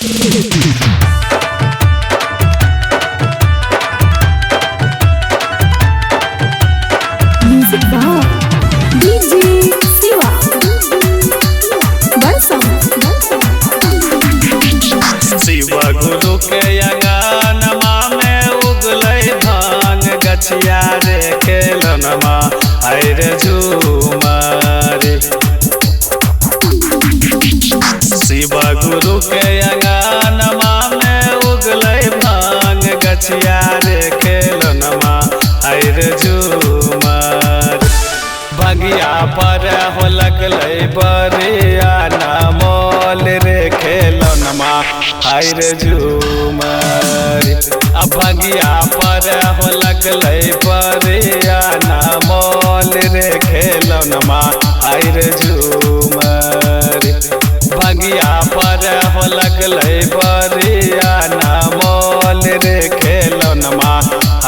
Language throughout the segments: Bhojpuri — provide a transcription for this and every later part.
म्यूजिक वाह डीजे शिवा बरसम शिवा गुरु के अंगनमा में उगलै भांग गछिया रे खेलनमा आय रे झूमरी। शिवा गुरु के अंगनमा में उगलै भांग गछिया रे खेलनमा आय रे झूमरी। भगिया पर हो लगलै बरिया मोल रे खेलनमा आय रे झूमरी। अब भगिया पर हो लगलै बरिया मोल रे खेलनमा आय रे झूमरी। भगिया पर हो लगलै बरिया मोल रे खेलनमा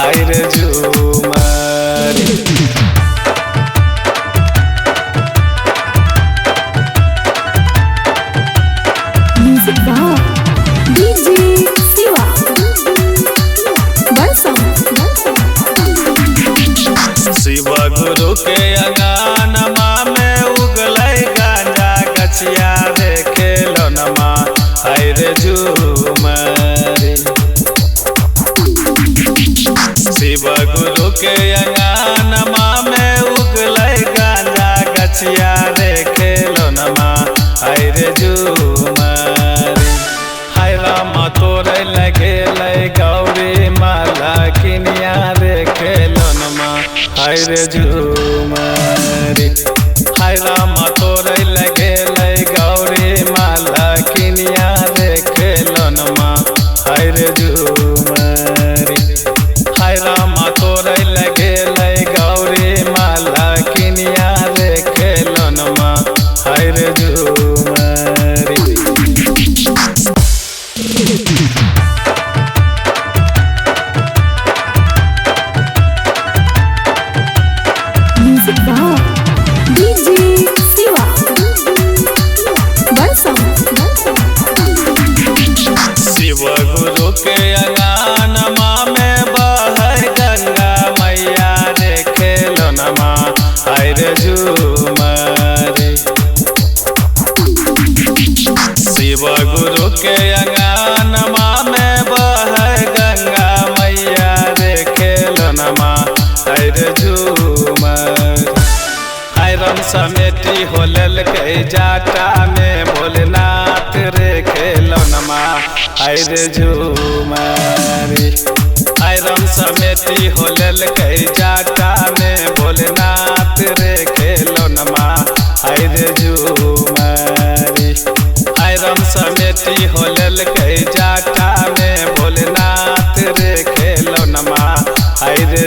आय रे झूमरी। म्यूजिक वाह डीजे शिवा बरसम शिवा गुरु के अंगनमा में उगलै गांजा गछिया रे खेलनमा आय रे झूमरी। शिवा गुरु के अंगनमा में उगलै गांजा गछिया रे खेलनमा आय रे झूमरी। हाय रामा तोरे लगेलै गौरी माला किनिया रे खेलनमा आय रे झूमरी। हाय रामा तोरे लगेलै गौरी माला किनिया रे खेलनमा आय रे झूमरी। हाय रामा तोरे लगेलै गौरी माला किनिया रे खेलनमा आय रे झूमरी। म्यूजिक वाह डीजे शिवा बरसम शिवा गुरु के अंगनमा में बहै गंगा मैया रे खेलनमा आय रे झूमरी। शिवा गुरु के अंगनमा में बहै गंगा मैया रे खेलनमा आय रे झूमरी। आयरन समेटी हो ललकै जाटा में भोलेनाथ रे खेलनमा आय रे झूमरी। आयरन समेटी हो ललकै जाटा में भोलेनाथ रे खेलनमा आय रे झूमरी। आयरन समेटी हो ललकै जाटा में भोलेनाथ रे खेलनमा आय रे